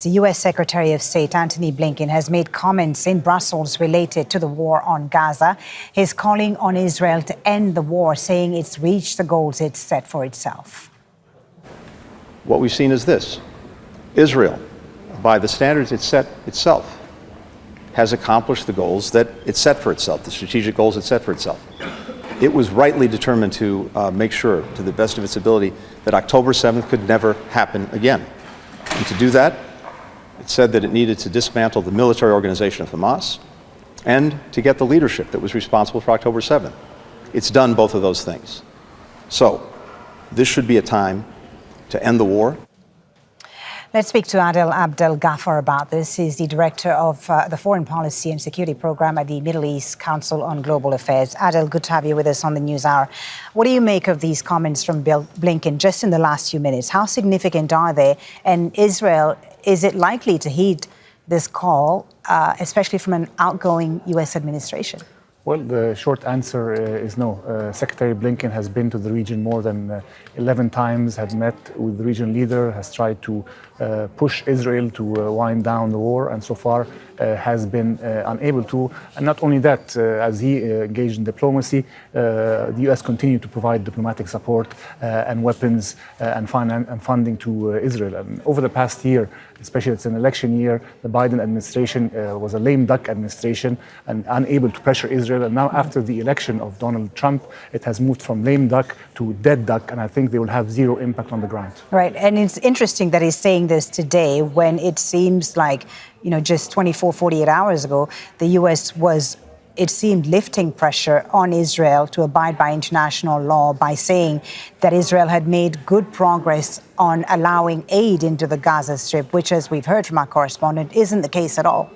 The U.S. Secretary of State Antony Blinken has made comments in Brussels related to the war on Gaza. He's calling on Israel to end the war, saying it's reached the goals it's set for itself. What we've seen is this. Israel, by the standards it set itself, has accomplished the goals that it set for itself, the strategic goals it set for itself. It was rightly determined to make sure, to the best of its ability, that October 7th could never happen again. And to do that, it said that it needed to dismantle the military organization of Hamas and to get the leadership that was responsible for October 7th. It's done both of those things. So this should be a time to end the war. Let's speak to Abdel Ghafar about this. He's the director of the Foreign Policy and Security Program at the Middle East Council on Global Affairs. Adel, good to have you with us on the News Hour. What do you make of these comments from Blinken just in the last few minutes? How significant are they? And Israel, is it likely to heed this call, especially from an outgoing U.S. administration? Well, the short answer is no. Secretary Blinken has been to the region more than 11 times, has met with the region leader, has tried to push Israel to wind down the war, and so far has been unable to. And not only that, as he engaged in diplomacy, the U.S. continued to provide diplomatic support and weapons and funding to Israel. And over the past year, especially it's an election year, the Biden administration was a lame duck administration and unable to pressure Israel. And now after the election of Donald Trump, it has moved from lame duck to dead duck, and I think they will have zero impact on the ground. Right, and it's interesting that he's saying this today when it seems like, you know, just 24, 48 hours ago, the U.S. was, it seemed, lifting pressure on Israel to abide by international law by saying that Israel had made good progress on allowing aid into the Gaza Strip, which, as we've heard from our correspondent, isn't the case at all.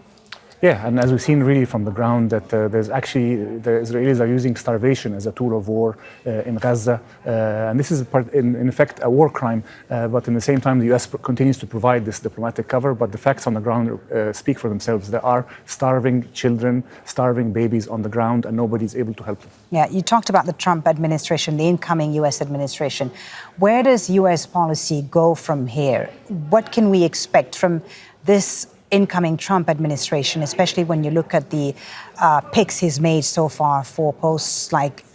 Yeah, and as we've seen really from the ground that there's actually, the Israelis are using starvation as a tool of war in Gaza. And this is, in effect, a war crime. But in the same time, the U.S. continues to provide this diplomatic cover. But the facts on the ground speak for themselves. There are starving children, starving babies on the ground, and nobody's able to help them. Yeah, you talked about the Trump administration, the incoming U.S. administration. Where does U.S. policy go from here? What can we expect from this incoming Trump administration, especially when you look at the picks he's made so far for posts like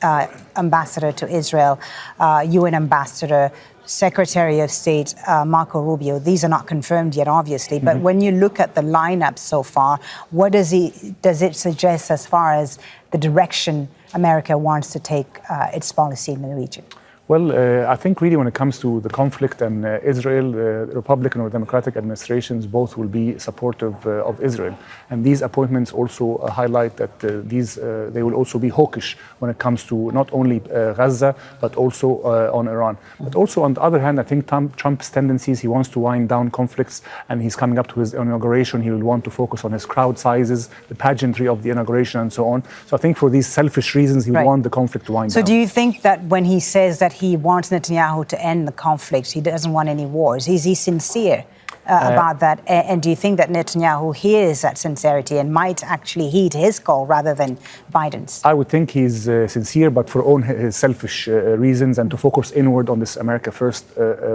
ambassador to Israel, UN ambassador, Secretary of State Marco Rubio? These are not confirmed yet, obviously, but when you look at the lineup so far, what does it suggest as far as the direction America wants to take its policy in the region? Well, I think really when it comes to the conflict and Israel, Republican or Democratic administrations both will be supportive of Israel. And these appointments also highlight that they will also be hawkish when it comes to not only Gaza, but also on Iran. But also on the other hand, I think Trump's tendencies, he wants to wind down conflicts, and he's coming up to his inauguration. He will want to focus on his crowd sizes, the pageantry of the inauguration and so on. So I think for these selfish reasons, he will want the conflict to wind down. So do you think that when he says that he wants Netanyahu to end the conflict, he doesn't want any wars, is he sincere about that? And do you think that Netanyahu hears that sincerity and might actually heed his call rather than Biden's? I would think he's sincere, but for his selfish reasons, and to focus inward on this America First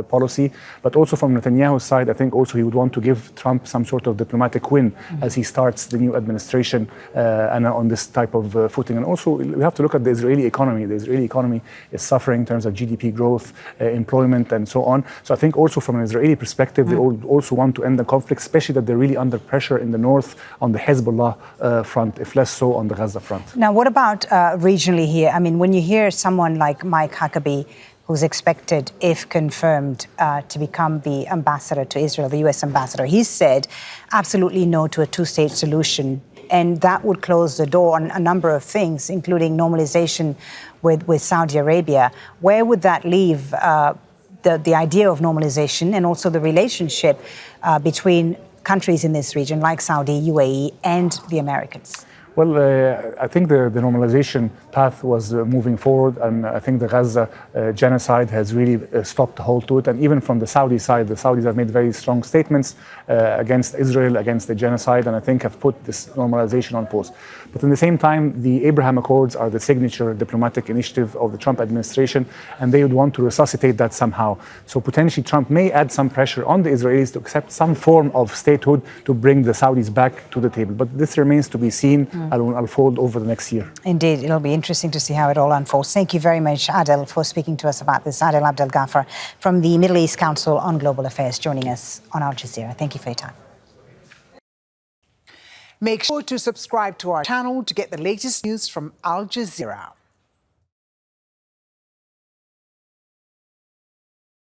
policy. But also from Netanyahu's side, I think also he would want to give Trump some sort of diplomatic win as he starts the new administration and on this type of footing. And also we have to look at the Israeli economy. The Israeli economy is suffering in terms of GDP growth, employment, and so on. So I think also from an Israeli perspective, they also want to end the conflict, especially that they're really under pressure in the north on the Hezbollah front, if less so on the Gaza front. Now, what about regionally here? I mean, when you hear someone like Mike Huckabee, who's expected, if confirmed, to become the ambassador to Israel, the U.S. ambassador, he said absolutely no to a two-state solution. And that would close the door on a number of things, including normalization with Saudi Arabia. Where would that leave the idea of normalization and also the relationship between countries in this region like Saudi, UAE, and the Americans? Well, I think the normalization path was moving forward, and I think the Gaza genocide has really stopped the halt to it. And even from the Saudi side, the Saudis have made very strong statements against Israel, against the genocide, and I think have put this normalization on pause. But at the same time, the Abraham Accords are the signature diplomatic initiative of the Trump administration, and they would want to resuscitate that somehow. So potentially Trump may add some pressure on the Israelis to accept some form of statehood to bring the Saudis back to the table. But this remains to be seen. Will unfold over the next year. Indeed, it'll be interesting to see how it all unfolds. Thank you very much, Adel, for speaking to us about this. Adel Abdel Ghafar from the Middle East Council on Global Affairs, joining us on Al Jazeera. Thank you for your time. Make sure to subscribe to our channel to get the latest news from Al Jazeera.